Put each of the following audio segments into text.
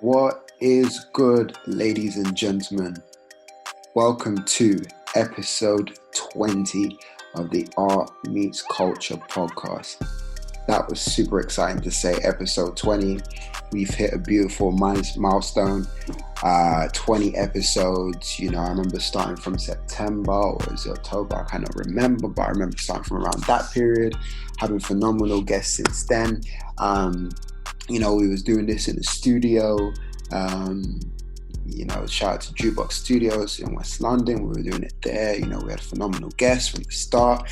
What is good, ladies and gentlemen? Welcome to episode 20 of the Art Meets Culture podcast. That was super exciting to say, episode 20. We've hit a beautiful milestone. 20 episodes. I remember starting from September or was it October? I cannot remember, but I remember starting from around that period, having phenomenal guests since then. We was doing this in the studio. Shout out to Jukebox Studios in West London. We were doing it there. We had phenomenal guests from the start.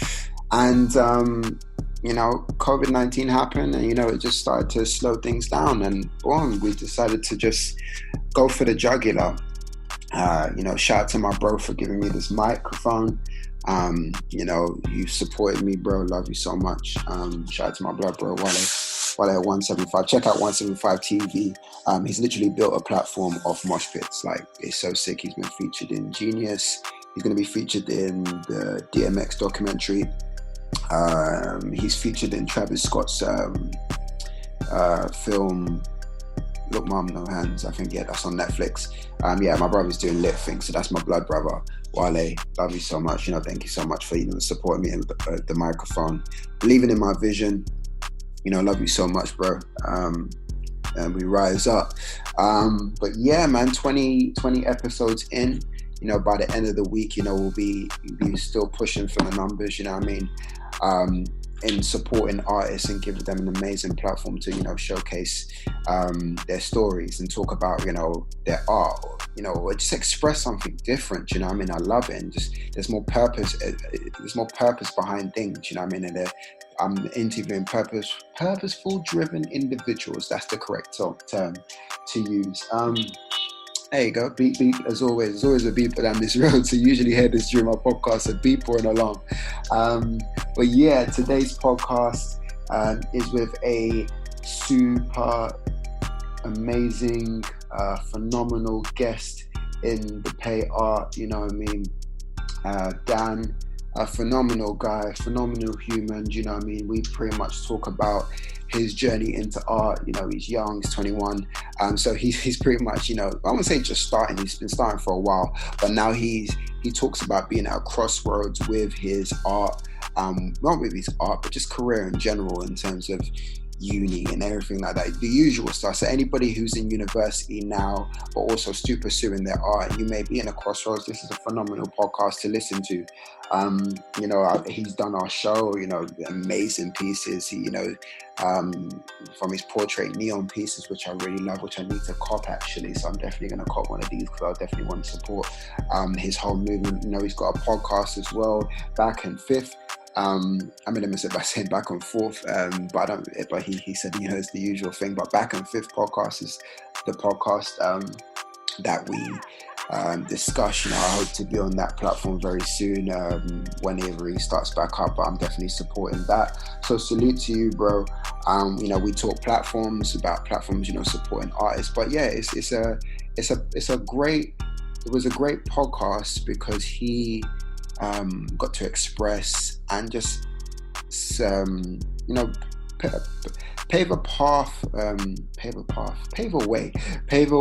And, COVID-19 happened and, it just started to slow things down. And boom, we decided to just go for the jugular. Shout out to my bro for giving me this microphone. You supported me, bro. Love you so much. Shout out to my blood bro, Wale at 175. Check out 175 TV. He's literally built a platform of mosh pits. Like, it's so sick. He's been featured in Genius. He's going to be featured in the DMX documentary. He's featured in Travis Scott's film Look Mom No Hands. I think, that's on Netflix. My brother's doing lit things, so that's my blood brother. Wale, love you so much. Thank you so much for supporting me with the microphone, believing in my vision. Love you so much, bro. And we rise up. But yeah, man, 20 episodes in. By the end of the week, we'll be still pushing for the numbers. In supporting artists and giving them an amazing platform to showcase their stories and talk about their art, or just express something different. I love it, and just there's more purpose behind things. And I'm interviewing purposeful driven individuals. That's the correct term to use. There you go, beep, beep, as always. There's always a beeper down this road, so you usually hear this during my podcast, a beep or an alarm. But yeah, today's podcast is with a super amazing, phenomenal guest in Deepey Art, Dan, a phenomenal guy, phenomenal human, we pretty much talk about his journey into art. He's young, he's 21, so he's pretty much, I wouldn't say just starting, he's been starting for a while, but now he talks about being at a crossroads with his art, not with his art, but just career in general, in terms of uni and everything like that, the usual stuff. So anybody who's in university now but also still pursuing their art, you may be in a crossroads, this is a phenomenal podcast to listen to. He's done our show, amazing pieces, from his portrait neon pieces, which I really love, which I need to cop actually, so I'm definitely going to cop one of these because I definitely want to support his whole movement. He's got a podcast as well, Back and Fifth. I made a mistake by saying back and forth, but he said, it's the usual thing, but Back and Fifth podcast is the podcast that we discuss. I hope to be on that platform very soon, whenever he starts back up, but I'm definitely supporting that. So salute to you, bro. We talk platforms, supporting artists, but yeah, it was a great podcast because he got to express and just pave a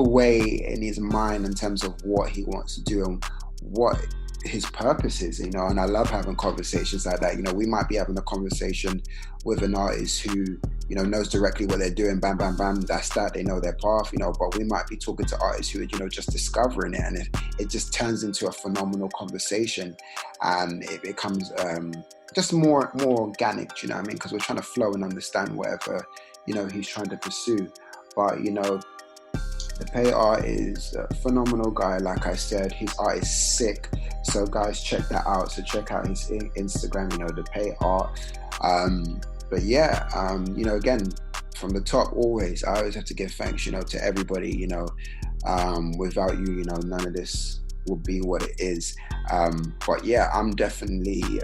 way in his mind in terms of what he wants to do and what his purpose is, and I love having conversations like that. We might be having a conversation with an artist who knows directly what they're doing, bam bam bam, that's that, they know their path, but we might be talking to artists who are just discovering it, and it just turns into a phenomenal conversation, and it becomes just more organic, because we're trying to flow and understand whatever he's trying to pursue. But Deepey Art is a phenomenal guy. Like I said, his art is sick. So guys, check that out. So check out his Instagram, Deepey Art. But yeah, again, from the top, I always have to give thanks, to everybody, without you, none of this would be what it is. But yeah, I'm definitely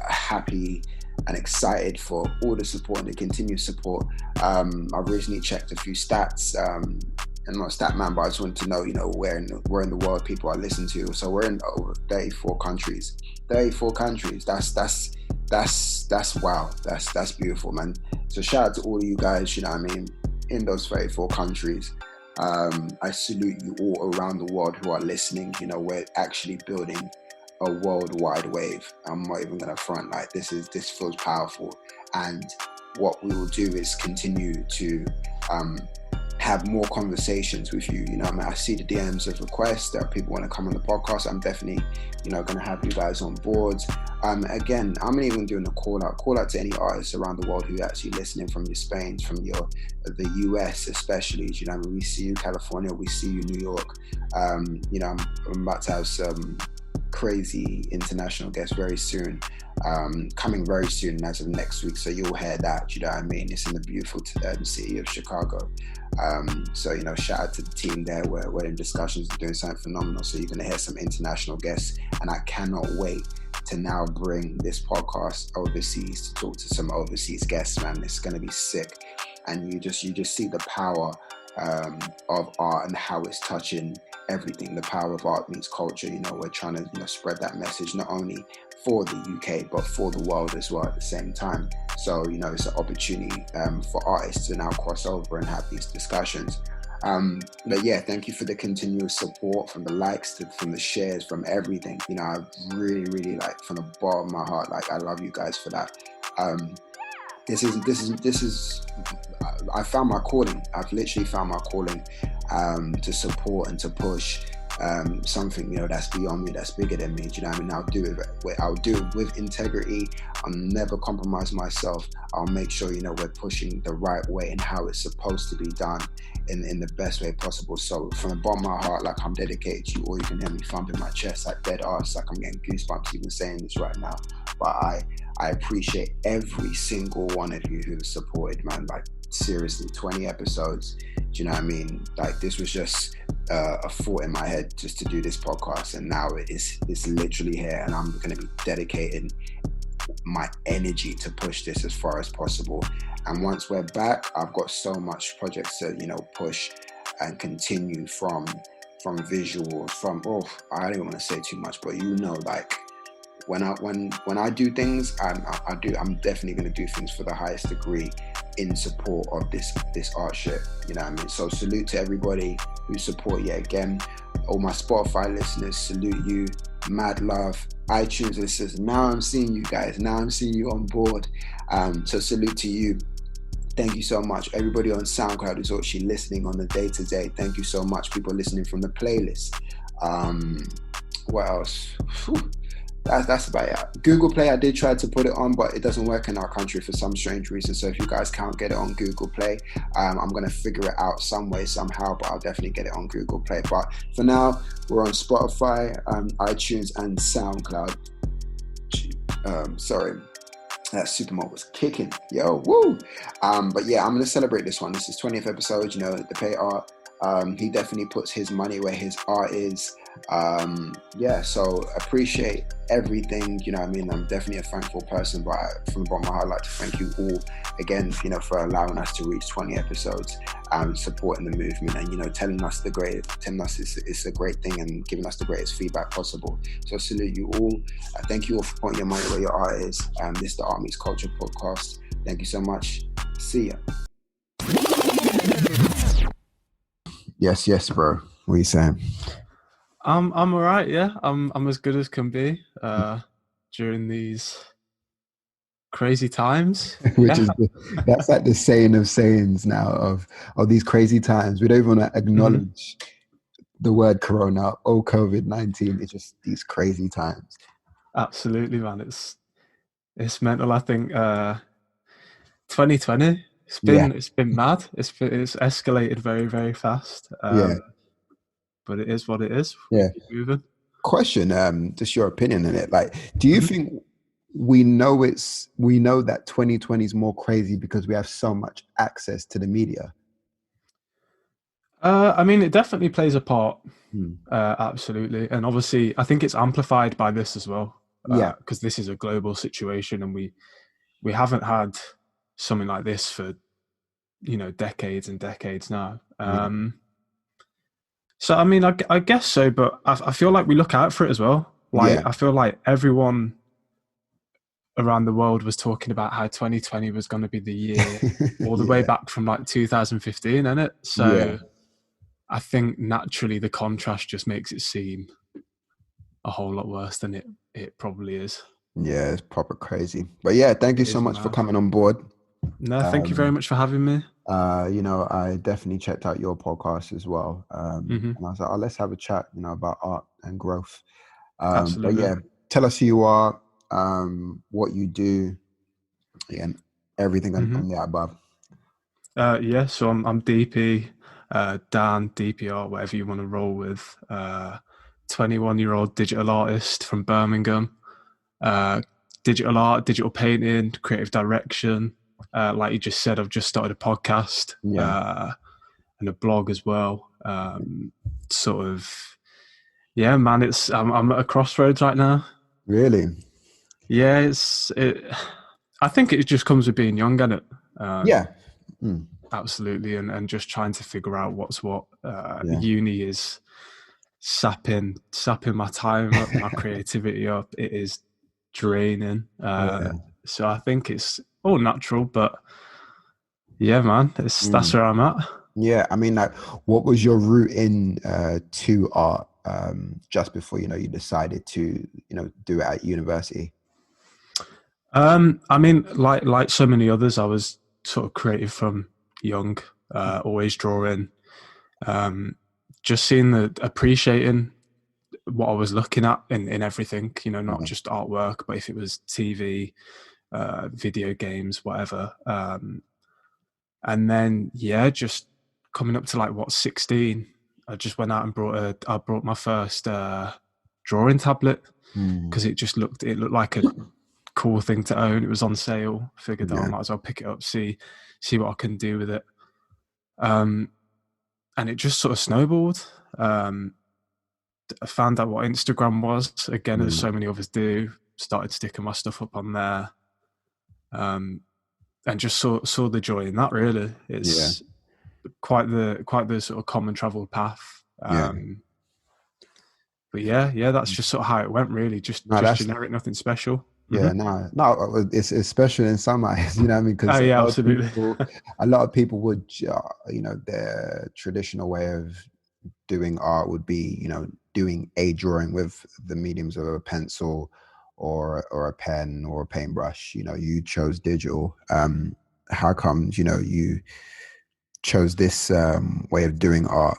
happy and excited for all the support and the continued support. I've recently checked a few stats. I'm not a stat man, but I just wanted to know, where in the world people are listening to. So we're in over 34 countries. 34 countries. That's wow. That's beautiful, man. So shout out to all of you guys, in those 34 countries. I salute you all around the world who are listening. You know, we're actually building a worldwide wave. I'm not even gonna front, like this feels powerful. And what we will do is continue to have more conversations with you. You know, I mean, I see the DMs of requests that people want to come on the podcast. I'm definitely, you know, going to have you guys on board. Again, I'm not even doing a call out to any artists around the world who are actually listening, from your Spain, from the US especially. You know, I mean, we see you California, we see you New York. You know, I'm about to have some crazy international guests very soon, coming very soon as of next week, so you'll hear that. You know what I mean? It's in the beautiful city of Chicago. So, you know, shout out to the team there. We're in discussions of doing something phenomenal, so you're going to hear some international guests, and I cannot wait to now bring this podcast overseas to talk to some overseas guests, man. It's going to be sick. And you just see the power of art and how it's touching everything. The power of art meets culture. You know, we're trying to, you know, spread that message not only for the UK but for the world as well at the same time. So, you know, it's an opportunity for artists to now cross over and have these discussions. But yeah, thank you for the continuous support, from the likes from the shares, from everything. You know, I really, like, from the bottom of my heart, like, I love you guys for that. This is I found my calling. I've literally found my calling to support and to push something, you know, that's beyond me, that's bigger than me. Do you know what I mean? I'll do it with integrity. I'll never compromise myself. I'll make sure, you know, we're pushing the right way and how it's supposed to be done in the best way possible. So from the bottom of my heart, like, I'm dedicated to you all. You can hear me thumping my chest like dead ass, like I'm getting goosebumps even saying this right now. But I appreciate every single one of you who've supported, man. Like, seriously, 20 episodes. Do you know what I mean? Like, this was just a thought in my head just to do this podcast, and now it's literally here, and I'm going to be dedicating my energy to push this as far as possible. And once we're back, I've got so much projects to, you know, push and continue from visuals, I don't even want to say too much, but, you know, like, when I do things, I'm definitely going to do things for the highest degree in support of this art shit. You know what I mean? So salute to everybody who support yet again. All my Spotify listeners, salute you. Mad love. iTunes listeners, now I'm seeing you guys. Now I'm seeing you on board. So salute to you. Thank you so much. Everybody on SoundCloud who's actually listening on the day-to-day. Thank you so much. People listening from the playlist. What else? Whew. That's about it. Google Play, I did try to put it on, but it doesn't work in our country for some strange reason. So if you guys can't get it on Google Play, I'm going to figure it out some way, somehow, but I'll definitely get it on Google Play. But for now, we're on Spotify, iTunes, and SoundCloud. Sorry, that Supermod was kicking. Yo, woo! But yeah, I'm going to celebrate this one. This is 20th episode, you know, Deepey Art. He definitely puts his money where his art is. Yeah, so appreciate everything. You know what I mean? I'm definitely a thankful person, but from the bottom of my heart, I'd like to thank you all again, you know, for allowing us to reach 20 episodes, supporting the movement, and, you know, telling us it's a great thing, and giving us the greatest feedback possible. So salute you all. Thank you all for putting your money where your art is. This is the Art Meets Culture podcast. Thank you so much. See ya. Yes, bro. What are you saying? I'm all right. Yeah, I'm as good as can be during these crazy times. That's like the saying of sayings now of these crazy times. We don't even want to acknowledge the word Corona or COVID-19. It's just these crazy times. Absolutely, man. It's mental. I think 2020. It's been mad. It's escalated very, very fast. But it is what it is. Yeah. Keep moving. Question, just your opinion on it. Like, do you think we know that 2020 is more crazy because we have so much access to the media? I mean, it definitely plays a part. Absolutely. And obviously, I think it's amplified by this as well. Because this is a global situation, and we haven't had something like this for, you know, decades and decades now. So, I mean, I guess so, but I feel like we look out for it as well. Like, I feel like everyone around the world was talking about how 2020 was going to be the year all the way back from like 2015, innit? So I think naturally the contrast just makes it seem a whole lot worse than it probably is. Yeah, it's proper crazy. But yeah, thank you It so is much for mad. coming on board. No, thank you very Um, much for having me. I definitely checked out your podcast as well. Hmm. And I was like, oh, let's have a chat, about art and growth. But Absolutely. yeah, tell us who you are, what you do, and everything Hmm. on the above. Yeah, so I'm DP, Dan, Deepey Art, whatever you want to roll with. 21-year-old digital artist from Birmingham. Uh, Digital art, digital painting, creative direction. Like you just said, I've just started a podcast Yeah, and a blog as well. Sort of, yeah, man. I'm at a crossroads right now. really. Yeah, I think it just comes with being young, and it. Yeah. Mm, Absolutely, and just trying to figure out what's what. yeah. Uni is sapping my time up, my creativity up. It is draining. Yeah. So I think it's all natural, but yeah, man, that's Mm. where I'm at. Yeah, I mean, like, what was your route in to art just before you decided to do it at university? I mean, like so many others, I was sort of creative from young, always drawing, um, just seeing appreciating what I was looking at in everything, not Yeah, just artwork, but if it was TV, video games, whatever. And then, yeah, just coming up to like, 16, I just went out and I brought my first drawing tablet mm, because it looked like a cool thing to own. It was on sale. Figured I yeah, might as well pick it up, see what I can do with it. Um, and it just sort of snowballed. I found out what Instagram was again, as mm, so many others do. Started sticking my stuff up on there, um, and just saw the joy in that. Really, yeah, it's quite the sort of common travel path. yeah. But yeah, that's just sort of how it went. Really, No, just that's generic, nothing special. Hmm. yeah, no. It's special in some eyes, you know what I mean? Oh Because yeah, absolutely. a lot of people would, their traditional way of doing art would be, doing a drawing with the mediums of a pencil or a pen or a paintbrush. You chose digital. How comes, you chose this way of doing art?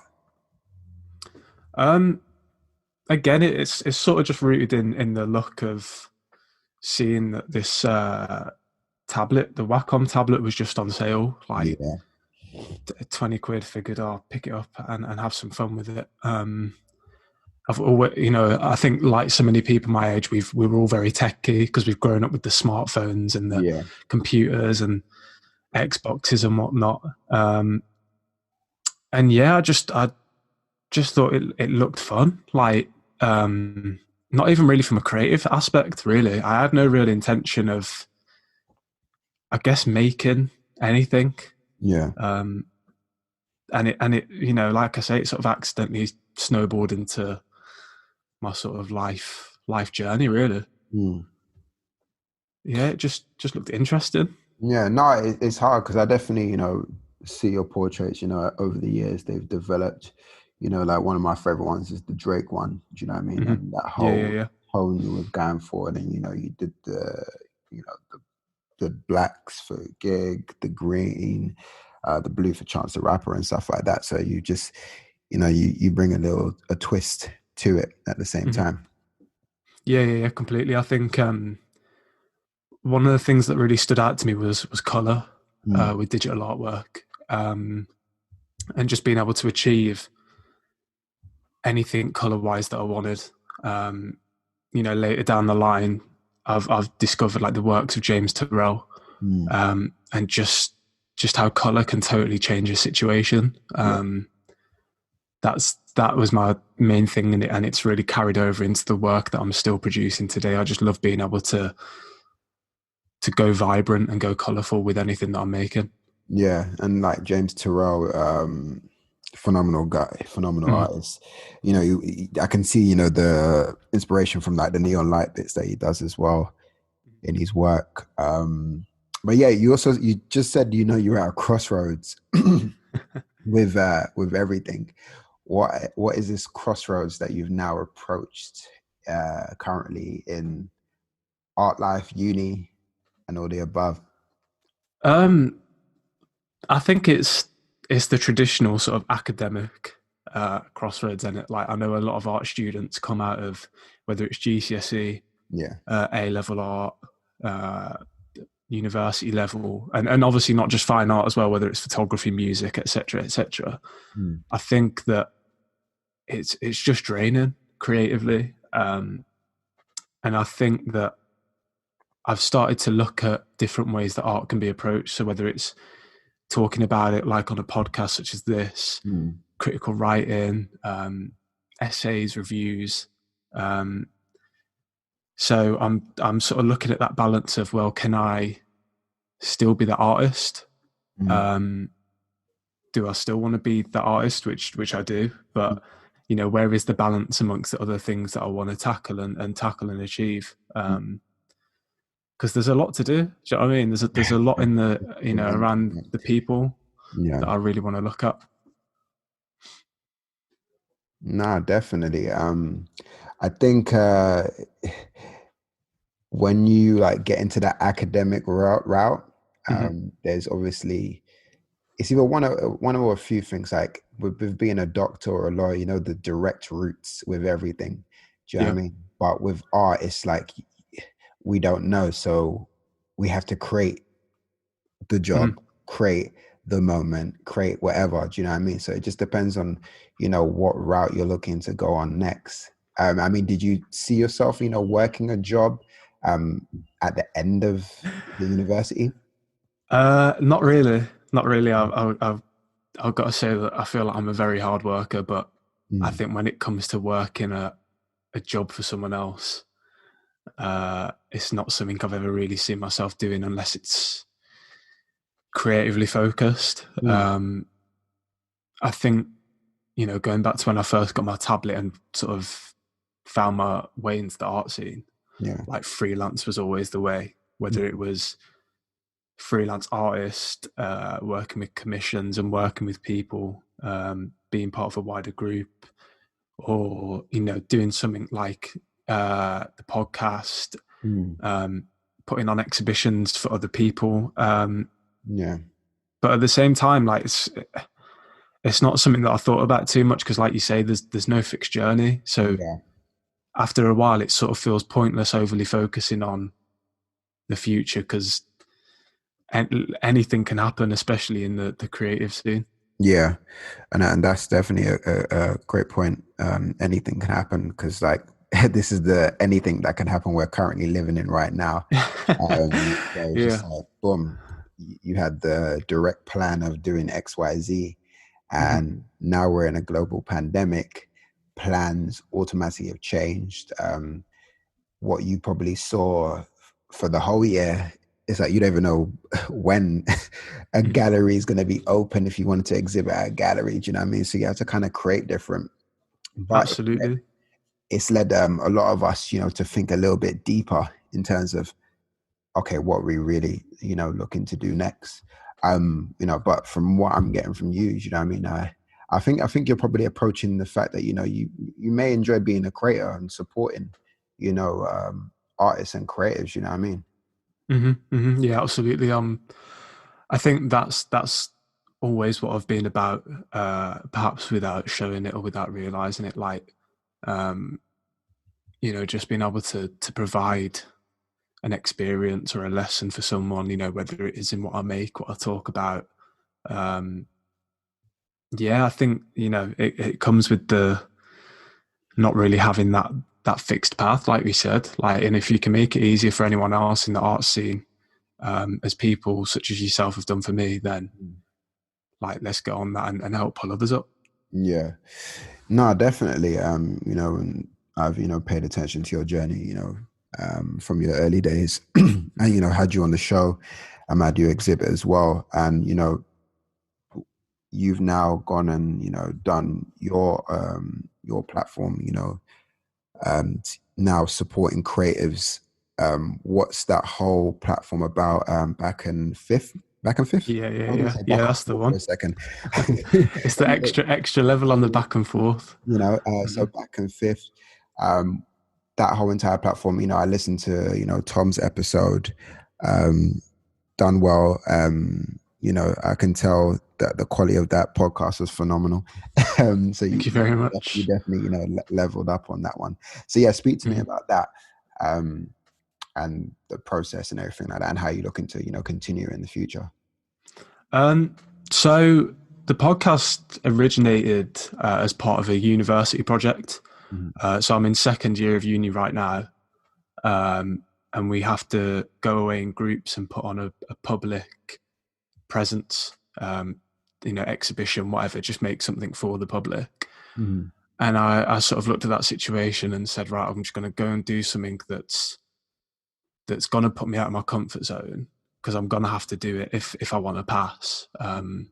um, Again, it's sort of just rooted in the look of seeing that this tablet, the Wacom tablet, was just on sale, like Yeah, 20 quid. Figured I'll pick it up and have some fun with it. I've always, I think like so many people my age, we were all very techy because we've grown up with the smartphones and the yeah, computers and Xboxes and whatnot. And yeah, I just thought it looked fun. Like, not even really from a creative aspect, really. I had no real intention of, I guess, making anything. yeah, Um, and it, like I say, it sort of accidentally snowballed into my sort of life journey, really. mm. Yeah, it just looked interesting. Yeah. No, it's hard because I definitely, see your portraits. Over the years they've developed. Like one of my favorite ones is the Drake one. Do you know what I mean? Hmm. And that Yeah, yeah, whole yeah. tone you was going for, and then you did you know, the blacks for Gig, the green, the blue for Chance the Rapper and stuff like that. So you just, you bring a twist to it at the same Hmm. time. Yeah, yeah, yeah, completely. I think one of the things that really stood out to me was color Mm, with digital artwork, and just being able to achieve anything color wise that I wanted. Um, Later down the line, I've discovered like the works of James Turrell, mm, and just how color can totally change a situation. yeah, That was my main thing in it, and it's really carried over into the work that I'm still producing today. I just love being able to go vibrant and go colorful with anything that I'm making. yeah. And like James Turrell, phenomenal guy, phenomenal Mm. artist. I can see, the inspiration from like the neon light bits that he does as well in his work. But yeah, you just said, you're at a crossroads. with everything, what is this crossroads that you've now approached currently in art life, uni, and all the above? Um, I think it's the traditional sort of academic crossroads in it. Like I know a lot of art students come out of whether it's GCSE, Yeah. A level art, uh, university level, and obviously not just fine art as well, whether it's photography, music, etc., etc. Mm. I think that it's just draining creatively, and I think that I've started to look at different ways that art can be approached. So whether it's talking about it like on a podcast such as this, Mm. critical writing, essays, reviews. Um, so I'm sort of looking at that balance of, well, can I still be the artist? Mm. Um, do I still want to be the artist, which I do, but where is the balance amongst the other things that I want to tackle and tackle and achieve? Because there's a lot to do. Do you know what I mean? There's a lot in the around the people Yeah. that I really want to look at. No, definitely. I think when you like get into that academic route, Mm-hmm. there's obviously it's either one or a few things. Like with being a doctor or a lawyer, the direct routes with everything. Do you know Yeah. what I mean? But with art, it's like we don't know, so we have to create the job, Mm-hmm. create the moment, create whatever. Do you know what I mean? So it just depends on, what route you're looking to go on next. I mean, did you see yourself, working a job at the end of the university? Not really. Not really. I've got to say that I feel like I'm a very hard worker, but I Mm. think when it comes to working a job for someone else, it's not something I've ever really seen myself doing unless it's creatively focused. Mm. I think, going back to when I first got my tablet and sort of found my way into the art scene, Yeah. like freelance was always the way, whether it Mm. was freelance artist, working with commissions and working with people, being part of a wider group, or doing something like the podcast, Mm. putting on exhibitions for other people. Yeah. But at the same time, like it's not something that I thought about too much because, like you say, there's no fixed journey. So Yeah. after a while, it sort of feels pointless overly focusing on the future because anything can happen, especially in the creative scene. Yeah, and that's definitely a great point. Anything can happen because like this is the anything that can happen we're currently living in right now. So it's just Yeah. like boom, you had the direct plan of doing X, Y, Z, Mm-hmm. and now we're in a global pandemic. Plans automatically have changed. What you probably saw for the whole year is like you don't even know when a Mm-hmm. gallery is going to be open if you wanted to exhibit at a gallery. Do you know what I mean? So you have to kind of create different. But Absolutely. it's led a lot of us, to think a little bit deeper in terms of okay, what we really, looking to do next. But from what I'm getting from you, you know what I mean? I think you're probably approaching the fact that, you may enjoy being a creator and supporting, you know, um, artists and creatives, you know what I mean? Mm-hmm. Mm-hmm. Yeah, absolutely. I think that's always what I've been about, perhaps without showing it or without realizing it. Like, um, just being able to provide an experience or a lesson for someone, whether it is in what I make, what I talk about. Um, yeah, I think, it comes with the not really having that fixed path, like we said. Like, and if you can make it easier for anyone else in the art scene, as people such as yourself have done for me, then like let's get on that and help pull others up. Yeah. No, definitely. And I've, paid attention to your journey, from your early days and, had you on the show. Had you exhibit as well. And, you've now gone and, done your platform, and now supporting creatives. What's that whole platform about, back in fifth? Back and fifth. I was going to say back Yeah. and That's the forth for a one. second. It's the extra level on the back and forth. So back and fifth, um, that whole entire platform, I listened to, Tom's episode, um, done well. I can tell that the quality of that podcast was phenomenal. So Thank you you, very you much. definitely, leveled up on that one. So yeah, speak to me about that, and the process and everything like that, and how you looking to, continue in the future. So the podcast originated as part of a university project. So I'm in second year of uni right now, and we have to go away in groups and put on a public presence, exhibition, whatever, just make something for the public. And I sort of looked at that situation and said, right, I'm just going to go and do something that's going to put me out of my comfort zone, because I'm going to have to do it if I want to pass. And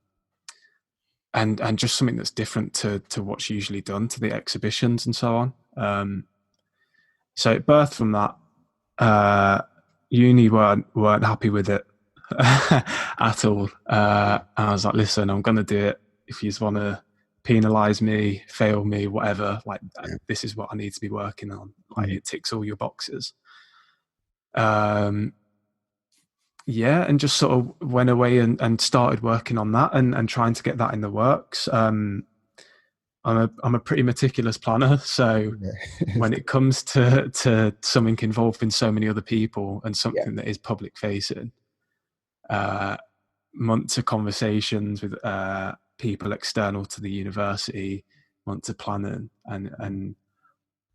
just something that's different to what's usually done, to the exhibitions and so on. So it birthed from that. Uni weren't happy with it at all. And I was like, listen, I'm going to do it. If you just want to penalize me, fail me, whatever, like this is what I need to be working on. Like it ticks all your boxes. And just sort of went away and started working on that and trying to get that in the works. I'm a pretty meticulous planner, so when it comes to something involving so many other people and something that is public facing, months of conversations with people external to the university, months of planning, and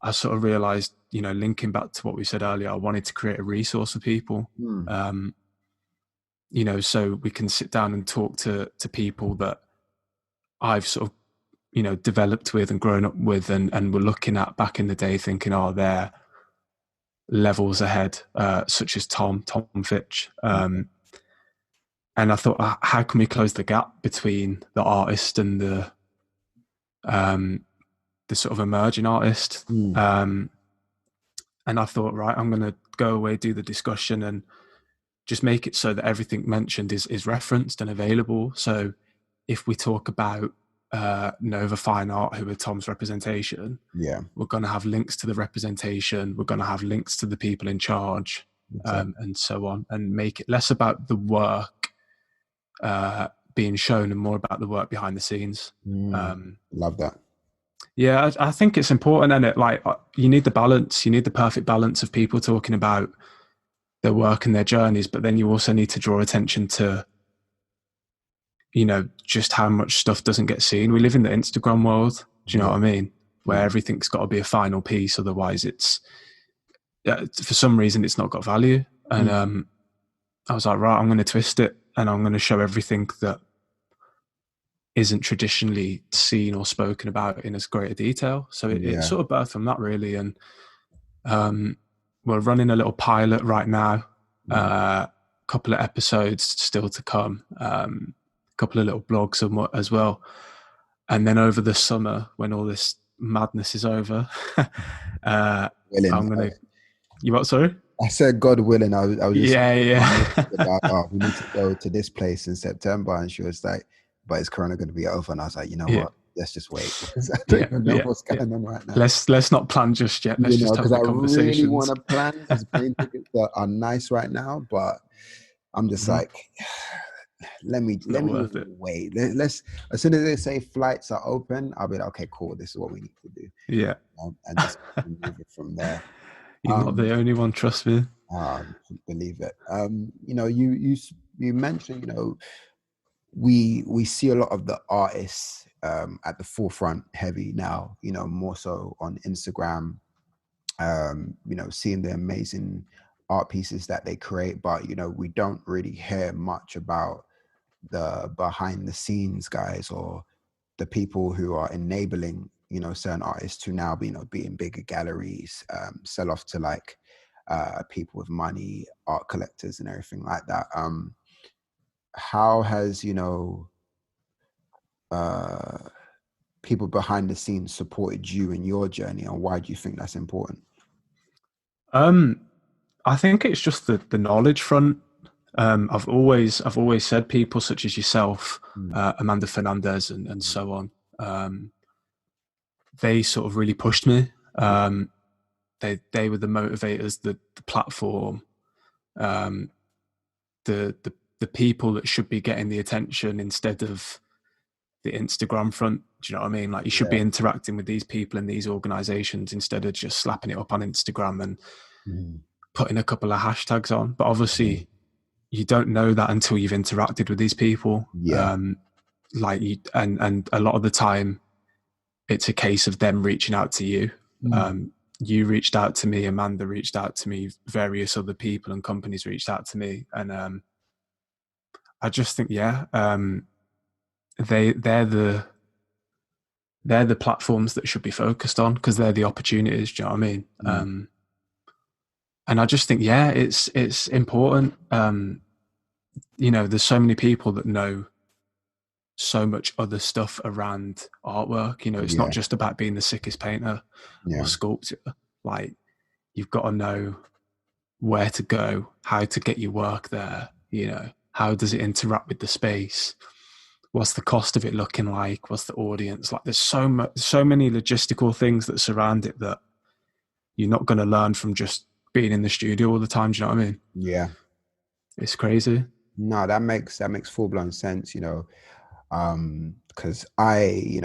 I sort of realized, linking back to what we said earlier, I wanted to create a resource for people. So we can sit down and talk to people that I've sort of, developed with and grown up with, and were looking at back in the day thinking, oh, they're levels ahead, such as Tom Fitch. And I thought, how can we close the gap between the artist and the sort of emerging artist? And I thought, right, I'm going to go away, do the discussion, and just make it so that everything mentioned is referenced and available. So if we talk about Nova Fine Art, who are Tom's representation, we're going to have links to the representation, we're going to have links to the people in charge, and so on, and make it less about the work being shown and more about the work behind the scenes. Love that. Yeah, I think it's important, and you need the balance. You need the perfect balance of people talking about their work and their journeys, but then you also need to draw attention to, just how much stuff doesn't get seen. We live in the Instagram world. Do you know what I mean? Where everything's got to be a final piece, otherwise it's for some reason it's not got value. And I was like, right, I'm going to twist it, and I'm going to show everything that isn't traditionally seen or spoken about in as great a detail. So it sort of birthed from that, really. And we're running a little pilot right now, a couple of episodes still to come, a couple of little blogs as well. And then over the summer, when all this madness is over, I'm going to... You what, sorry? I said, God willing, I was just about, we need to go to this place in September, and she was like, but is Corona going to be over? And I was like, what? Let's just wait. I don't even know what's going on right now. Let's not plan just yet. Let's just have the conversations. I really want to plan, because plane tickets are nice right now, but I'm just like, let me wait. Let's, as soon as they say flights are open, I'll be like, okay, cool. This is what we need to do. Yeah. And just move it from there. You're not the only one, trust me. Believe it. You mentioned, we see a lot of the artists at the forefront heavy now, more so on Instagram, seeing the amazing art pieces that they create, but we don't really hear much about the behind the scenes guys, or the people who are enabling certain artists to now be in bigger galleries, sell off to like people with money, art collectors and everything like that. How has people behind the scenes supported you in your journey, and why do you think that's important? I think it's just the knowledge front. I've always said people such as yourself, Amanda Fernandez, and so on. They sort of really pushed me. They were the motivators, the platform, um, the people that should be getting the attention instead of the Instagram front. Do you know what I mean? Like, you should be interacting with these people in these organizations instead of just slapping it up on Instagram and putting a couple of hashtags on. But obviously, you don't know that until you've interacted with these people. Like, and a lot of the time, it's a case of them reaching out to you. You reached out to me, Amanda reached out to me, various other people and companies reached out to me, and I just think, they're the platforms that should be focused on, because they're the opportunities. Do you know what I mean? And I just think, it's important. There's so many people that know so much other stuff around artwork. It's not just about being the sickest painter or sculptor. Like, you've got to know where to go, how to get your work there. How does it interact with the space? What's the cost of it looking like? What's the audience like? There's so many logistical things that surround it that you're not going to learn from just being in the studio all the time. Do you know what I mean? Yeah. It's crazy. No, that makes full blown sense, because I,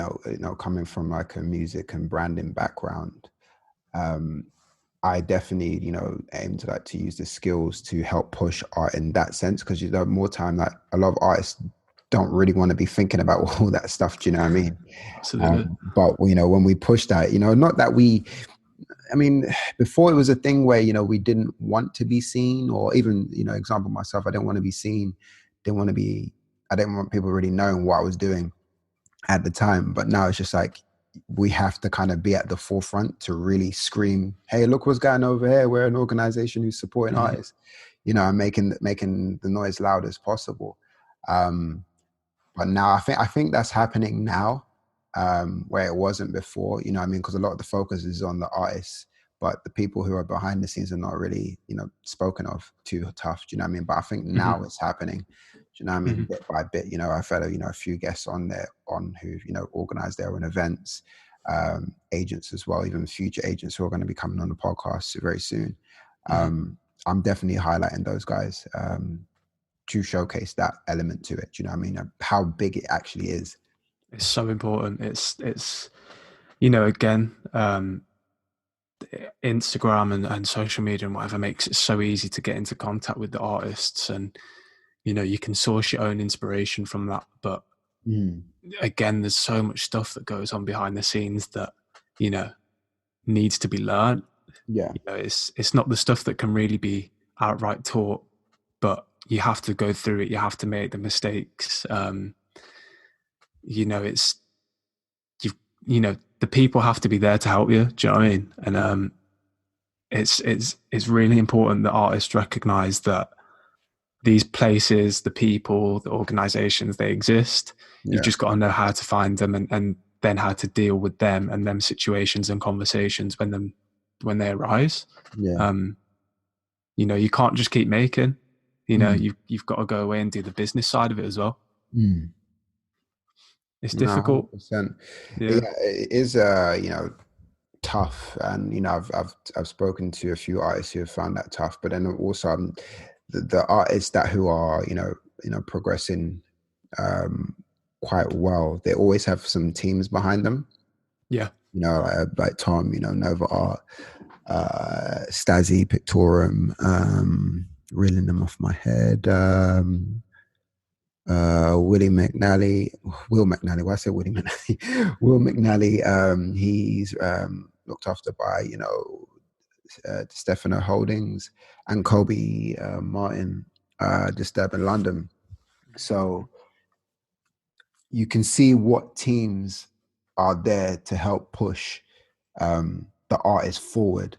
coming from like a music and branding background, I definitely, aim to to use the skills to help push art in that sense, because more time that a lot of artists don't really want to be thinking about all that stuff. Do you know what I mean? Absolutely. But when we push that, not that before it was a thing where, we didn't want to be seen, or even, example myself, I didn't want to be seen, I didn't want people really knowing what I was doing at the time. But now it's just like, we have to kind of be at the forefront to really scream, hey, look what's going over here. We're an organization who's supporting artists, and making the noise loud as possible. But now I think that's happening now, where it wasn't before, because a lot of the focus is on the artists, but the people who are behind the scenes are not really, spoken of too tough. Do you know what I mean? But I think now it's happening. Do you know what I mean? Bit by bit, I've had a few guests on who, organize their own events, agents as well, even future agents who are going to be coming on the podcast very soon. I'm definitely highlighting those guys, to showcase that element to it. Do you know what I mean? How big it actually is. It's so important. It's again, Instagram and social media and whatever makes it so easy to get into contact with the artists, and you can source your own inspiration from that. But again, there's so much stuff that goes on behind the scenes that needs to be learned. It's not the stuff that can really be outright taught, but you have to go through it. You have to make the mistakes. It's the people have to be there to help you. Do you know what I mean? And it's really important that artists recognize that these places, the people, the organizations, they exist. You've just got to know how to find them, and then how to deal with them and them situations and conversations when they arise. You can't just keep making. You've got to go away and do the business side of it as well. It's difficult. 100%. Yeah, it is tough, and I've spoken to a few artists who have found that tough, but then also the artists who are progressing quite well, they always have some teams behind them. Like Tom, Nova Art, Stazzy, Pictorum, reeling them off my head, Will McNally. Why I say Willie McNally? Will McNally. He's looked after by Stefano Holdings and Kobe Martin, Disturb in London. So you can see what teams are there to help push the artist forward.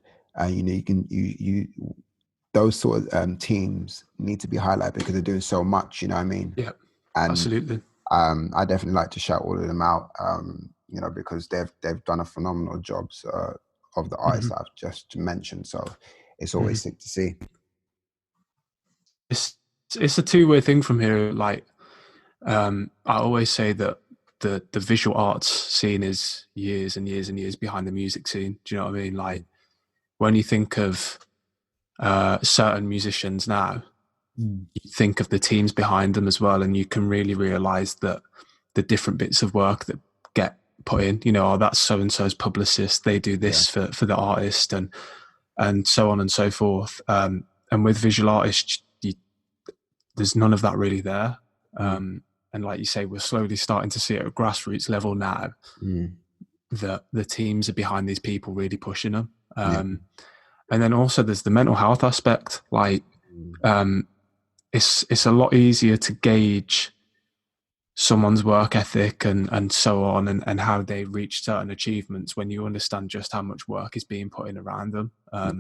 Those sort of teams need to be highlighted because they're doing so much. You know what I mean? Yeah, and absolutely. I definitely like to shout all of them out. Because they've done a phenomenal job of the artists that I've just mentioned. So it's always sick to see. it's a two-way thing from here. Like, I always say that the visual arts scene is years and years and years behind the music scene. Do you know what I mean? Like, when you think of certain musicians now, you think of the teams behind them as well, and you can really realize that the different bits of work that get put in, you know, oh, that's so and so's publicist, they do Yeah, this for the artist, and so on and so forth. And with visual artists, there's none of that really there. mm. And like you say, we're slowly starting to see it at a grassroots level now Mm. that the teams are behind these people really pushing them. Yeah. And then also there's the mental health aspect. Like, Mm. it's a lot easier to gauge someone's work ethic and so on, and how they reach certain achievements when you understand just how much work is being put in around them. Yeah.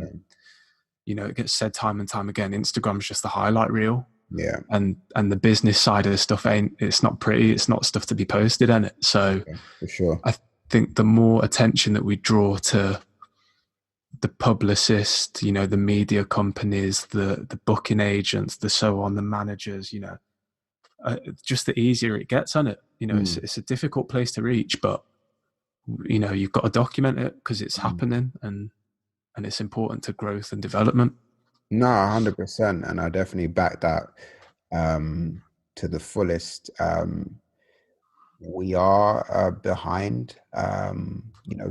You know, it gets said time and time again, Instagram's just the highlight reel, Yeah. and the business side of the stuff it's not pretty, it's not stuff to be posted in it. So Yeah, for sure. I think the more attention that we draw to the publicist, you know, the media companies, the booking agents, the so on, the managers, you know, just the easier it gets on it. You know, Mm. it's a difficult place to reach, but you know, you've got to document it because it's Mm. happening, and it's important to growth and development. No, 100%, and I definitely back that to the fullest. We are behind,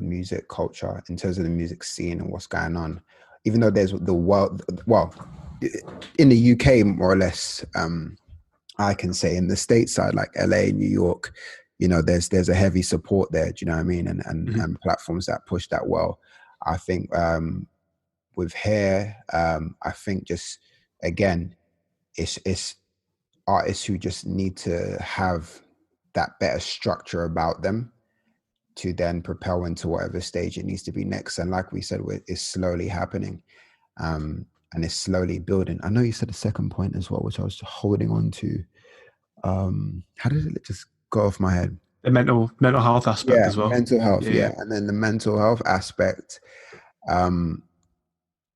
music culture in terms of the music scene and what's going on. Even though there's the world, well, in the UK, more or less, I can say in the stateside, like LA, New York, there's a heavy support there. Do you know what I mean? And platforms that push that well. I think with hair, I think just again, it's artists who just need to have that better structure about them to then propel into whatever stage it needs to be next. And like we said, it's slowly happening, and it's slowly building. I know you said a second point as well, which I was holding on to. How did it just go off my head? The mental health aspect Yeah, as well. mental health. Yeah, yeah, Yeah, and then the mental health aspect. Um,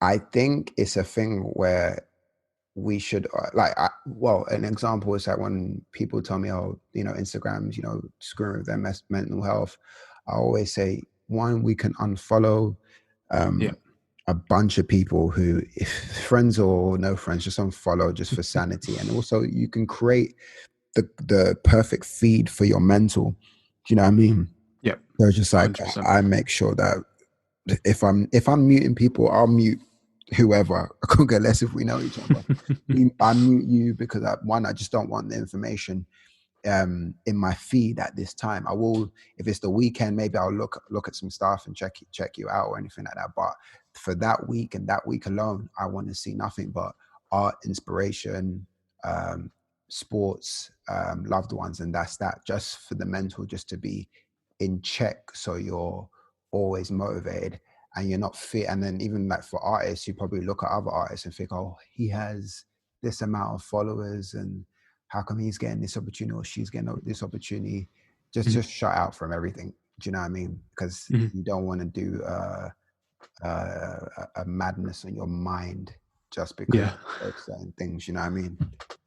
I think it's a thing where we should well, an example is that when people tell me, oh, Instagram's, screwing with their mental health, I always say, one, we can unfollow yeah. a bunch of people who, if friends or no friends, just unfollow just for sanity. And also you can create the perfect feed for your mental. Do you know what I mean? Yeah, So just like 100%. I make sure that if I'm muting people, I'll mute whoever. I couldn't get less if we know each other. I mute you because I just don't want the information in my feed at this time. I will, if it's the weekend, maybe I'll look at some stuff and check you out or anything like that. But for that week and that week alone, I want to see nothing but art, inspiration, sports, loved ones, and that's that. Just for the mental, just to be in check, so you're always motivated and you're not fit. And then even like for artists, you probably look at other artists and think, oh, he has this amount of followers, and how come he's getting this opportunity or she's getting this opportunity? Just shut out from everything. Do you know what I mean? Because you don't want to do a madness in your mind just because Yeah, of certain things. You know what I mean?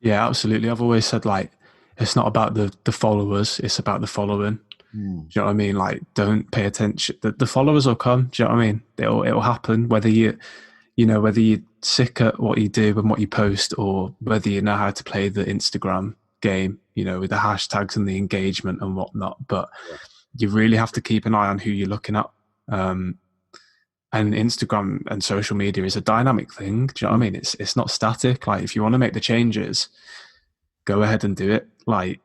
yeah, absolutely. I've always said, like, it's not about the followers, it's about the following. Mm. Do you know what I mean? Like, don't pay attention. The followers will come. Do you know what I mean? It'll happen whether whether you're sick at what you do and what you post, or whether you know how to play the Instagram game, with the hashtags and the engagement and whatnot. But you really have to keep an eye on who you're looking at. And Instagram and social media is a dynamic thing. Do you know what I mean? It's not static. Like, if you want to make the changes, go ahead and do it. Like,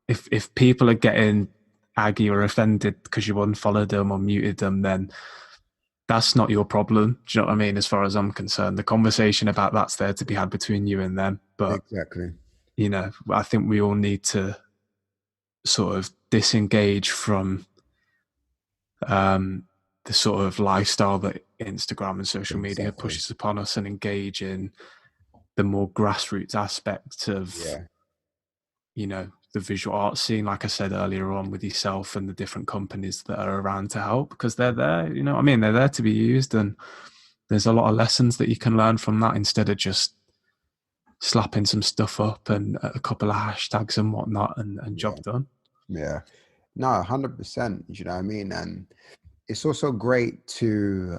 if people are getting aggy or offended because you unfollowed them or muted them, then that's not your problem. Do you know what I mean? As far as I'm concerned, the conversation about that's there to be had between you and them. But, Exactly. I think we all need to sort of disengage from the sort of lifestyle that Instagram and social media Exactly. pushes upon us, and engage in the more grassroots aspects of, Yeah. the visual arts scene, like I said earlier on, with yourself and the different companies that are around to help, because they're there, I mean, they're there to be used, and there's a lot of lessons that you can learn from that, instead of just slapping some stuff up and a couple of hashtags and whatnot, and Yeah. job done. Yeah. No, 100%. You know what I mean? And it's also great to,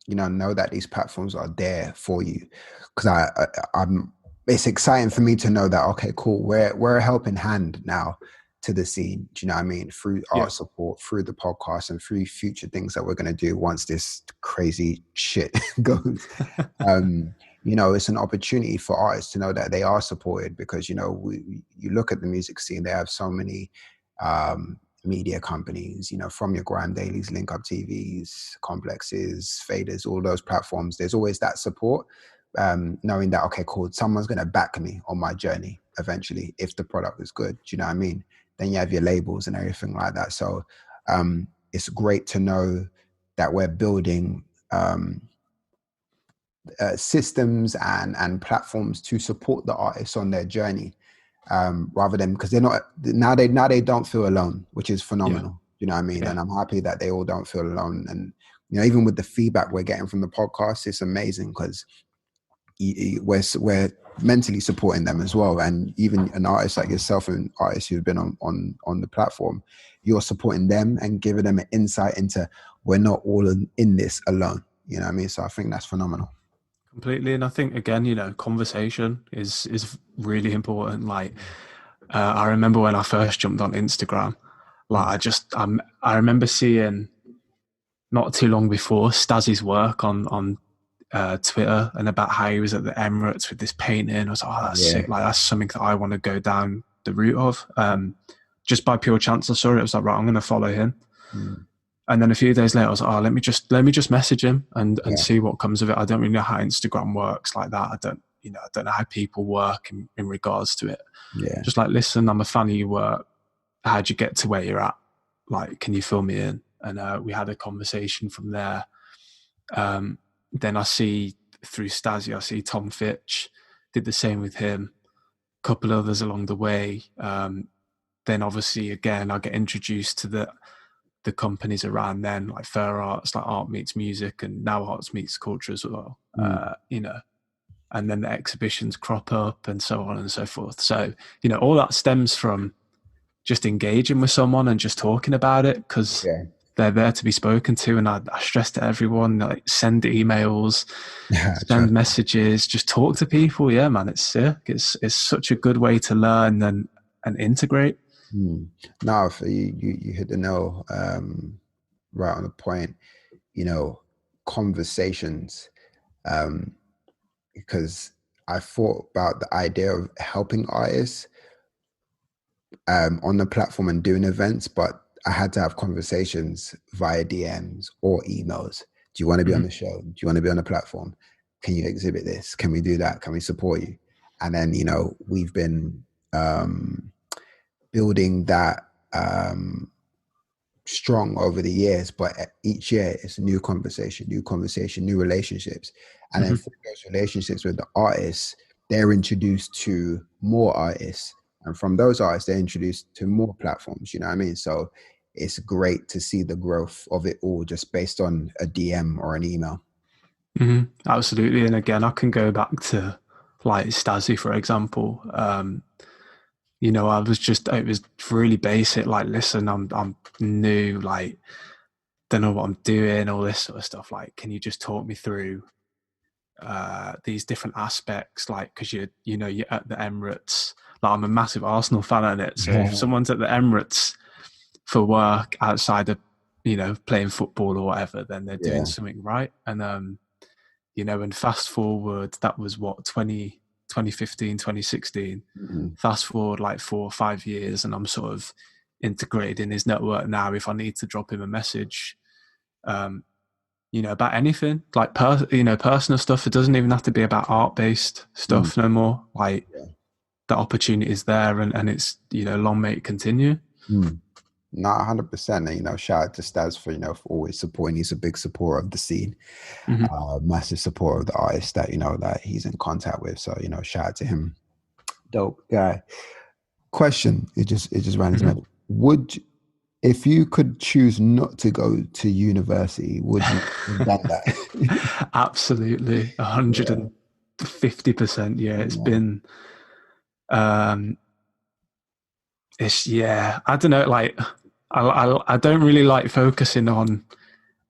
know that these platforms are there for you. Because I'm, it's exciting for me to know that, okay, cool, we're a helping hand now to the scene. Do you know what I mean? Through Yeah. art support, through the podcast, and through future things that we're going to do once this crazy shit goes. It's an opportunity for artists to know that they are supported, because, you look at the music scene, they have so many media companies, from your Grime Dailies, Link Up TVs, Complexes, Faders, all those platforms. There's always that support, knowing that, okay, cool, someone's going to back me on my journey eventually if the product is good. Do you know what I mean? Then you have your labels and everything like that. So it's great to know that we're building systems and platforms to support the artists on their journey, rather than, because they're not, now they don't feel alone, which is phenomenal. Yeah. You know what I mean? Yeah. And I'm happy that they all don't feel alone. And even with the feedback we're getting from the podcast, it's amazing, because we're mentally supporting them as well. And even an artist like yourself, and artists who've been on the platform, you're supporting them and giving them an insight into, we're not all in this alone. You know what I mean? So I think that's phenomenal. Completely. And I think, again, conversation is really important. Like, I remember when I first jumped on Instagram, like I remember seeing, not too long before, Stazzy's work on Twitter, and about how he was at the Emirates with this painting. I was like, oh, that's sick. Like, that's something that I want to go down the route of. Just by pure chance, I saw it. I was like, right, I'm going to follow him. And then a few days later, I was like, oh, let me just message him and see what comes of it. I don't really know how Instagram works like that. I don't know how people work in regards to it. Yeah. Just like, listen, I'm a fan of your work. How'd you get to where you're at? Like, can you fill me in? And we had a conversation from there. Then I see, through Stasi, I see Tom Fitch did the same with him. A couple others along the way. Then obviously, again, I get introduced to the companies around then, like Fair Arts, like Art Meets Music, and now Arts Meets Culture as well. And then the exhibitions crop up and so on and so forth. So, all that stems from just engaging with someone and just talking about it, because they're there to be spoken to. And I stress to everyone, like, send emails, send messages, just talk to people. Yeah, man, it's sick. It's such a good way to learn and integrate. No, you hit the nail right on the point. Conversations, because I thought about the idea of helping artists on the platform and doing events, but I had to have conversations via DMs or emails. Do you want to be on the show? Do you want to be on the platform? Can you exhibit this? Can we do that? Can we support you? And then, we've been building that strong over the years, but each year it's a new conversation, new relationships. And then through those relationships with the artists, they're introduced to more artists. And from those artists, they're introduced to more platforms, you know what I mean? So it's great to see the growth of it all just based on a DM or an email. Absolutely. And again, I can go back to, like, Stasi, for example. It was really basic. Like, listen, I'm new, like, don't know what I'm doing, all this sort of stuff. Like, can you just talk me through these different aspects? Like, because you're at the Emirates. Like, I'm a massive Arsenal fan in it. So if someone's at the Emirates for work outside of, playing football or whatever, then they're doing something right. And, and fast forward, that was what, 2015, 2016. Fast forward like 4 or 5 years, and I'm sort of integrated in his network now. If I need to drop him a message, about anything, like personal stuff, it doesn't even have to be about art-based stuff no more. Like, the opportunity is there, and it's, long may it continue. No, 100%. And, shout out to Stas for, for always supporting. He's a big supporter of the scene, massive supporter of the artists that, that he's in contact with. So, shout out to him. Dope guy. Question, it just ran into my head. If you could choose not to go to university, would you have done that? Absolutely. 110%. 50%. Yeah, it's Yeah. been it's I don't know, like I don't really like focusing on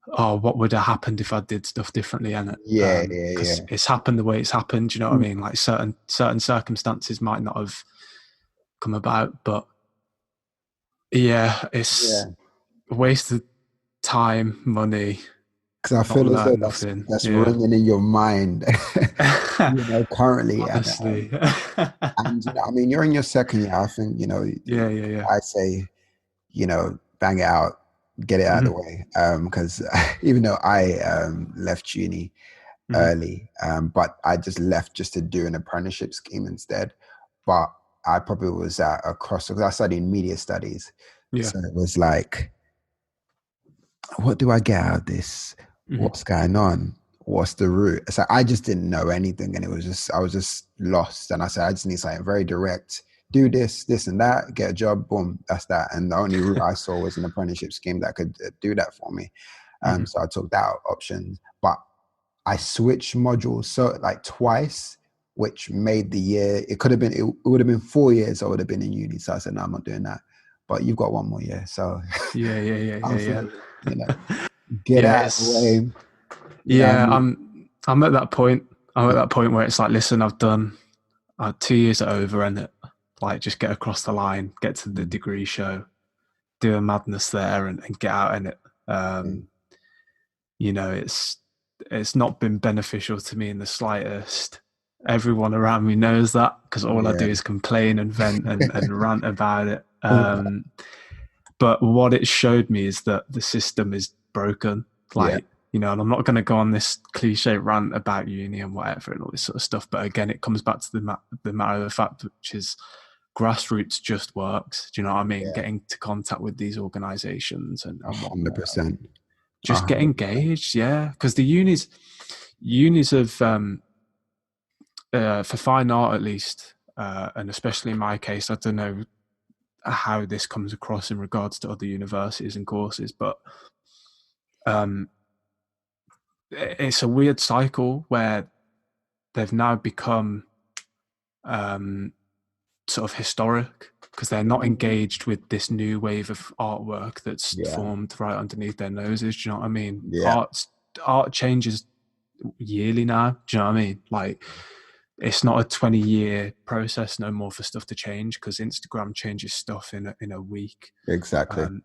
what would have happened if I did stuff differently, and Yeah, yeah, because yeah. it's happened the way it's happened. You know what I mean? Like certain circumstances might not have come about, but it's Yeah. a waste of time, money, Because I not feel as though learn nothing. that's Yeah. ringing in your mind, currently. Honestly. And I mean, you're in your second year. I think, Yeah. I say, bang it out, get it out of the Mhm. way. Because even though I left uni Mhm. early, but I just left just to do an apprenticeship scheme instead. But I probably was at a cross because I studied media studies. Yeah. So it was like, what do I get out of this? Mhm. What's going on? What's the route? So I just didn't know anything, and I was just lost. And I said, I just need something very direct. Do this, this, and that. Get a job. Boom. That's that. And the only route I saw was an apprenticeship scheme that could do that for me. Mhm. So I took that option, but I switched modules so like twice, which made the year. It could have been. It would have been 4 years. I would have been in uni. So I said, no, I'm not doing that. But you've got one more year, so I'm Yeah. thinking, get Yeah, out of the way. it's What I mean? I'm at that point. I'm at that point where it's like, listen, I've done 2 years over, and like just get across the line, get to the Mm, degree show, do a madness there, and get out in it. mm, It's not been beneficial to me in the slightest. Everyone around me knows that because all I do yeah. is complain and vent and rant about it. But what it showed me is that the system is broken. Yeah, And I'm not going to go on this cliche rant about uni and whatever and all this sort of stuff. But again, it comes back to the matter of the fact, which is grassroots just works. Do you know what I mean? yeah. Getting to contact with these organizations A and hundred whatnot. percent. A Just get 100%. engaged, yeah. Because the unis of for fine art at least, and especially in my case, I don't know how this comes across in regards to other universities and courses, but um, it's a weird cycle where they've now become um, sort of historic because they're not engaged with this new wave of artwork that's Yeah, formed right underneath their noses. Do you know what I mean? yeah, Art changes yearly now. Do you know what I mean? Like, it's not a 20-year process no more for stuff to change because Instagram changes stuff in a week. exactly. Um,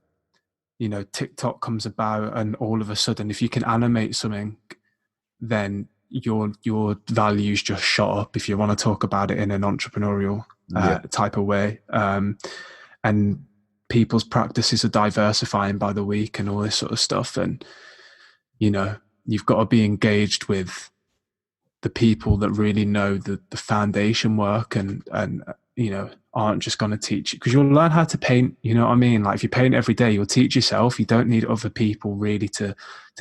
TikTok comes about, and all of a sudden, if you can animate something, then your values just shot up. If you want to talk about it in an entrepreneurial Yeah, type of way, and people's practices are diversifying by the week, and all this sort of stuff, and you've got to be engaged with the people that really know the foundation work and aren't just going to teach you because you'll learn how to paint. You know what I mean? Like if you paint every day, you'll teach yourself. You don't need other people really to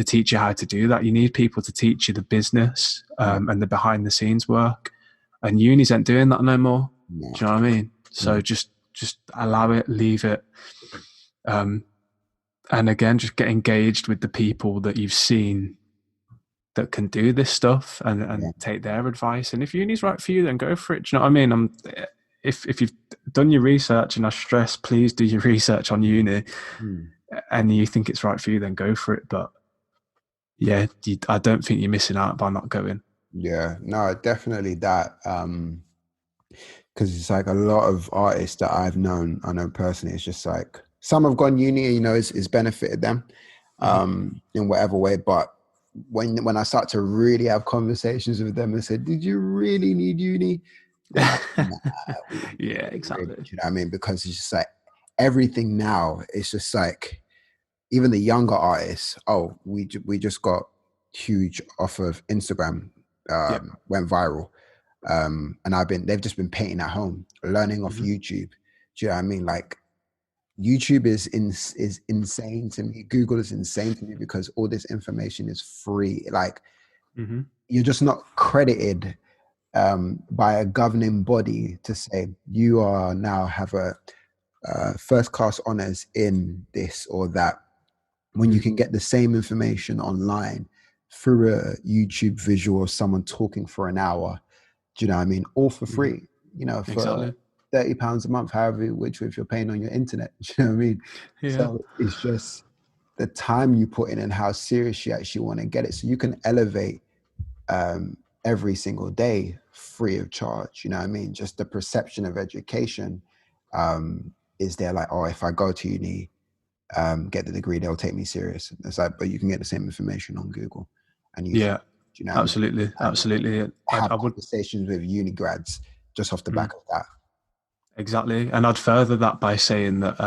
teach you how to do that. You need people to teach you the business yeah. and the behind the scenes work. And unis ain't doing that no more. No. Do you know what I mean? So Mm, just allow it, leave it. And again, just get engaged with the people that you've seen that can do this stuff yeah. and take their advice. And if uni's right for you, then go for it. Do you know what I mean? If you've done your research, and I stress, please do your research on uni, Mm, and you think it's right for you, then go for it. But yeah, I don't think you're missing out by not going. yeah. No, definitely that. Because it's like a lot of artists that I know personally, it's just like some have gone uni, it's benefited them Mhm. in whatever way. But when I start to really have conversations with them and say, did you really need uni? They're like, nah, we Yeah, didn't really. exactly. Do you know what I mean? Because it's just like everything now, it's just like even the younger artists, oh, we just got huge off of Instagram, Yep. went viral. And they've just been painting at home, learning off Hmm. YouTube. Do you know what I mean? Like YouTube is insane to me. Google is insane to me because all this information is free. Like Hmm. you're just not credited by a governing body to say you are now have a first class honors in this or that when you Hmm. can get the same information online through a YouTube visual of someone talking for an hour. Do you know what I mean? All for free, you know, for Exactly. £30 a month, however, which if you're paying on your internet, do you know what I mean? Yeah. So it's just the time you put in and how serious you actually want to get it. So you can elevate every single day free of charge. You know what I mean? Just the perception of education is there like, oh, if I go to uni, get the degree, they'll take me serious. It's like, but you can get the same information on Google and YouTube. Yeah. Do you know what I mean? Absolutely. And Absolutely. have I would. conversations with uni grads just off the back of that. Exactly. And I'd further that by saying that,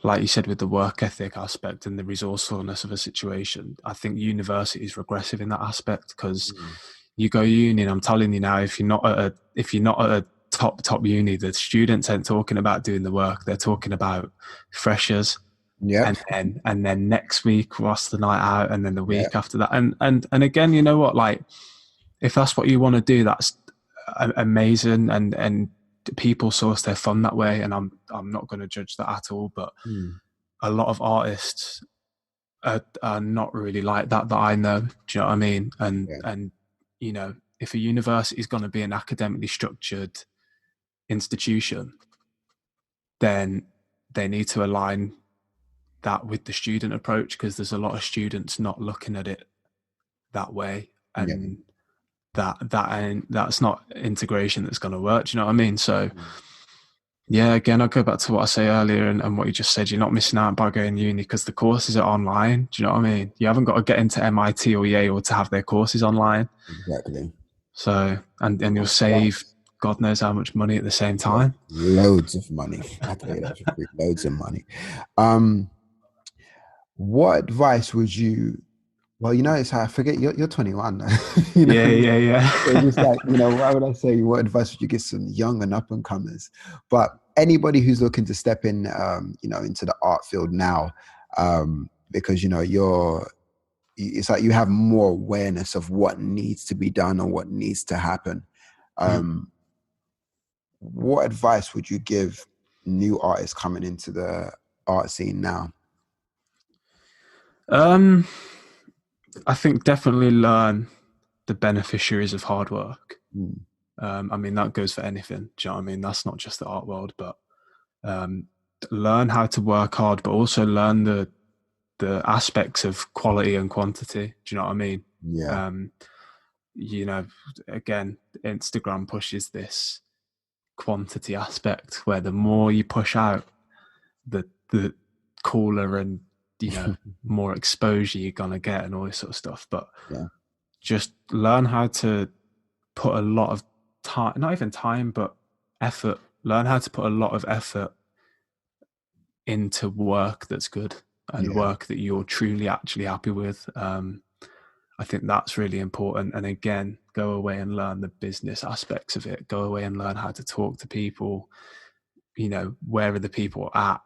like you said, with the work ethic aspect and the resourcefulness of a situation, I think university is regressive in that aspect, because you go uni, and I'm telling you now, if you're not at a top uni, the students ain't talking about doing the work. They're talking about freshers. Yeah. And then next week, what's the night out, and then the Yeah. week after that. And again, you know what, like, if that's what you want to do, that's amazing, and people source their fun that way, and I'm not going to judge that at all. But a lot of artists are not really like that I know. Do you know what I mean? And you know, if a university is going to be an academically structured institution, then they need to align that with the student approach, because there's a lot of students not looking at it that way, and that's not integration that's going to work. Do you know what I mean? So yeah, again, I'll go back to what I say earlier, and what you just said. You're not missing out by going uni, because the courses are online. Do you know what I mean? You haven't got to get into MIT or Yale to have their courses online. Exactly. So and you'll save God knows how much money at the same time. Loads of money. I tell you that for free. Loads of money. What advice would you? Well, you know, it's I forget you're 21. You know, Yeah. it's just like, you know, why would I say what advice would you give some young and up and comers? But anybody who's looking to step in, you know, into the art field now, because you know it's like you have more awareness of what needs to be done or what needs to happen. What advice would you give new artists coming into the art scene now? I think definitely learn the beneficiaries of hard work. I mean, that goes for anything. Do you know what I mean? That's not just the art world, but learn how to work hard, but also learn the aspects of quality and quantity. Do you know what I mean? Yeah. You know, again, Instagram pushes this quantity aspect where the more you push out, the cooler and, you know, more exposure you're gonna get and all this sort of stuff. But just learn how to put a lot of time, not even time, but effort. Learn how to put a lot of effort into work that's good and work that you're truly actually happy with. I think that's really important. And again, go away and learn the business aspects of it. Go away and learn how to talk to people. You know, where are the people at?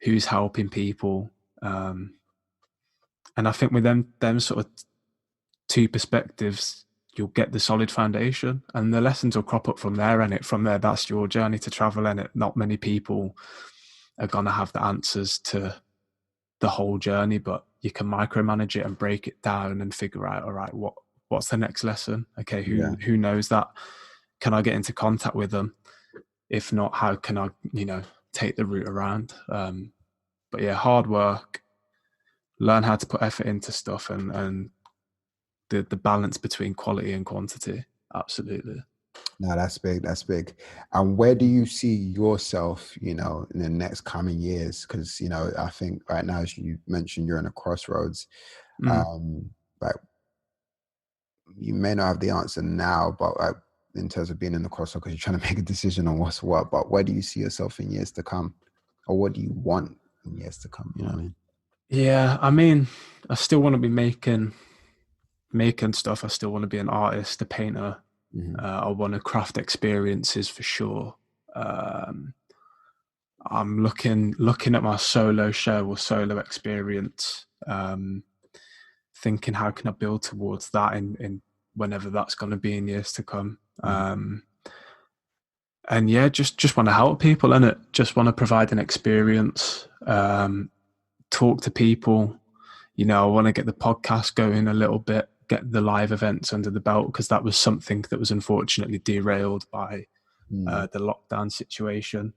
Who's helping people? And I think with them sort of two perspectives, you'll get the solid foundation, and the lessons will crop up from there. And from there, that's your journey to travel. And not many people are going to have the answers to the whole journey, but you can micromanage it and break it down and figure out, all right, what's the next lesson? Okay, who knows that? Can I get into contact with them? If not, how can I, you know, take the route around? But yeah, hard work, learn how to put effort into stuff, and the balance between quality and quantity. Absolutely. No, that's big. That's big. And where do you see yourself, you know, in the next coming years? Because, you know, I think right now, as you mentioned, you're in a crossroads. Like, you may not have the answer now, but like, in terms of being in the crossroads, because you're trying to make a decision on what's what. But where do you see yourself in years to come, or what do you want in years to come? You know what I mean? Yeah, I mean, I still want to be making stuff. I still want to be an artist, a painter. I want to craft experiences for sure. I'm looking at my solo show or solo experience, thinking how can I build towards that in whenever that's going to be in years to come. And yeah, just want to help people, and it just want to provide an experience, talk to people. You know, I want to get the podcast going a little bit, get the live events under the belt, because that was something that was unfortunately derailed by the lockdown situation.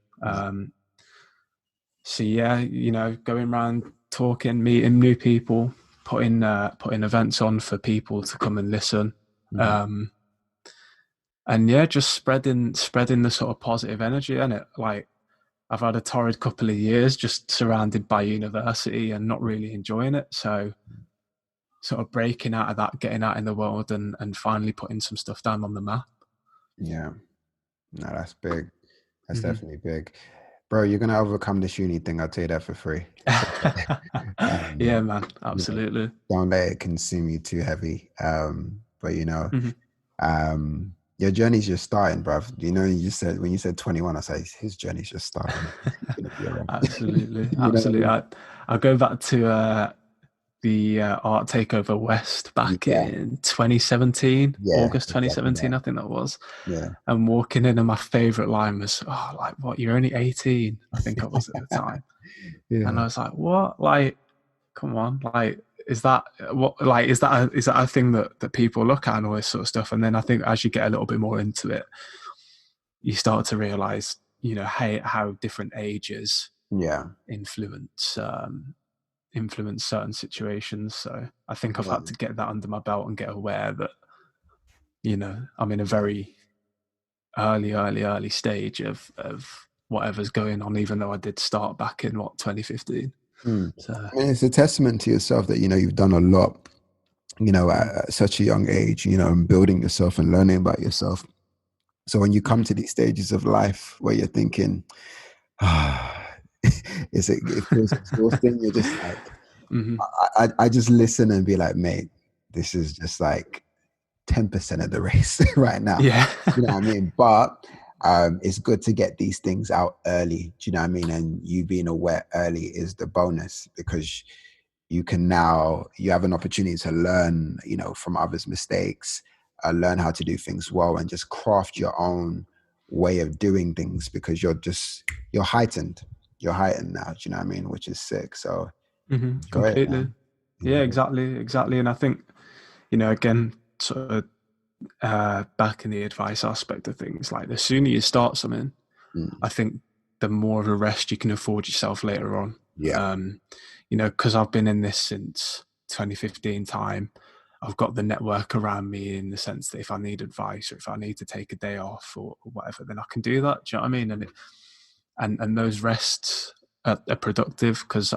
So yeah, you know, going around talking, meeting new people, putting events on for people to come and listen. And yeah, just spreading the sort of positive energy in it. Like, I've had a torrid couple of years just surrounded by university and not really enjoying it. So sort of breaking out of that, getting out in the world, and finally putting some stuff down on the map. Yeah. No, that's big. That's definitely big. Bro, you're going to overcome this uni thing. I'll tell you that for free. Yeah, man. Absolutely. You know, don't let it consume you too heavy. But, you know, your journey's just starting, bruv. You know, when you said 21, I say his journey's just starting. Absolutely. Absolutely. I mean? I'll go back to the Art Takeover West back in 2017, August 2017, I think that was. Yeah. And walking in, and my favorite line was, "Oh, like, what? You're only 18." I think I was at the time. And I was like, "What? Like, come on! Like, is that what? Like, is that a thing that people look at and all this sort of stuff?" And then I think as you get a little bit more into it, you start to realize, you know, how different ages influence certain situations. So I think I've had to get that under my belt and get aware that, you know, I'm in a very early stage of whatever's going on, even though I did start back in 2015. So I mean, it's a testament to yourself that, you know, you've done a lot, you know, at such a young age, you know, and building yourself and learning about yourself. So when you come to these stages of life where you're thinking, it feels exhausting, you're just like, I just listen and be like, mate, this is just like 10% of the race right now. Yeah. You know what I mean? But it's good to get these things out early. Do you know what I mean? And you being aware early is the bonus, because you have an opportunity to learn, you know, from others' mistakes, learn how to do things well, and just craft your own way of doing things, because you're heightened now. Do you know what I mean? Which is sick. So completely. Yeah, exactly. And I think, you know, again, sort of back in the advice aspect of things, like the sooner you start something, I think the more of a rest you can afford yourself later on. You know, because I've been in this since 2015 time. I've got the network around me, in the sense that if I need advice or if I need to take a day off or whatever, then I can do that. Do you know what I mean? And those rests are productive, because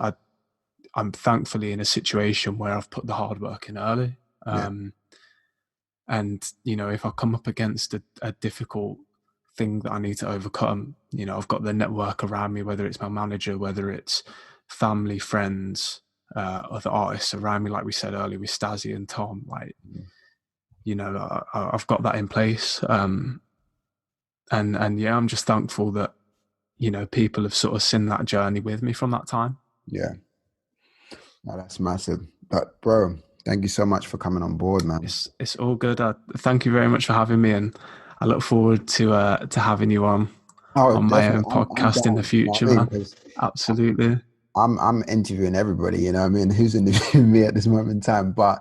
I'm thankfully in a situation where I've put the hard work in early. And, you know, if I come up against a difficult thing that I need to overcome, you know, I've got the network around me, whether it's my manager, whether it's family, friends, other artists around me, like we said earlier with Stazzy and Tom. Like, you know, I've got that in place. And yeah, I'm just thankful that, you know, people have sort of seen that journey with me from that time. Yeah. No, that's massive. But bro, thank you so much for coming on board, man. It's all good. Thank you very much for having me, and I look forward to having you on my own podcast in the future, man. Absolutely. I'm interviewing everybody, you know what I mean? Who's interviewing me at this moment in time? But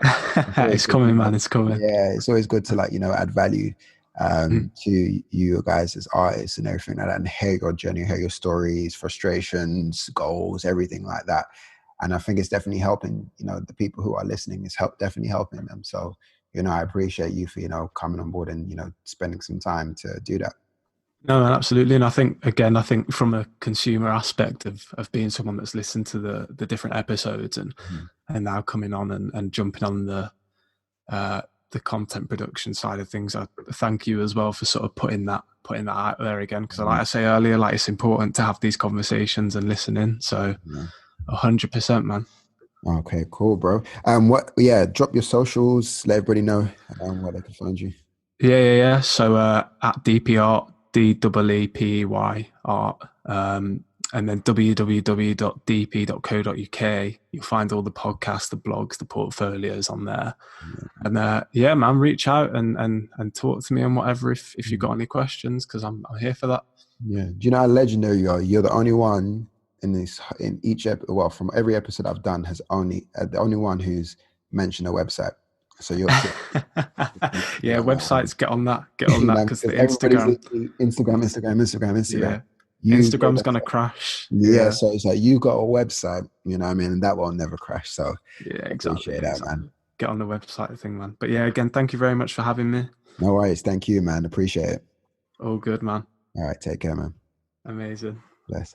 it's coming, man. It's coming. Yeah, it's always good to, like, you know, add value to you guys as artists and everything like that, and hear your journey, hear your stories, frustrations, goals, everything like that. And I think it's definitely helping, you know, the people who are listening. It's definitely helping them. So, you know, I appreciate you for, you know, coming on board and, you know, spending some time to do that. No, absolutely. And I think from a consumer aspect of being someone that's listened to the different episodes and now coming on and jumping on the content production side of things, I thank you as well for sort of putting that out there again. Because like I say earlier, like, it's important to have these conversations and listen in. So 100%, man. Okay, cool, bro. Drop your socials, let everybody know where they can find you. Yeah. So at Deepey Art, DEEPEY Art, and then www.deepey.co.uk. You'll find all the podcasts, the blogs, the portfolios on there. And yeah, man, reach out and talk to me on whatever if you've got any questions, because I'm here for that. Yeah. Do you know how legendary you are? You're the only one in each from every episode I've done, the only one who's mentioned a website. So you're yeah, on that one. websites, get on that because the Everybody's Instagram, literally Instagram. yeah, Use your Instagram's gonna website. crash. Yeah, Yeah, so it's like you got a website, you know what I mean, and that will never crash. So yeah, I appreciate that, man. exactly. Get on the website thing, man. But yeah, again, thank you very much for having me. No worries. Thank you, man. Appreciate it. All good, man. All right, take care, man. Amazing. Bless.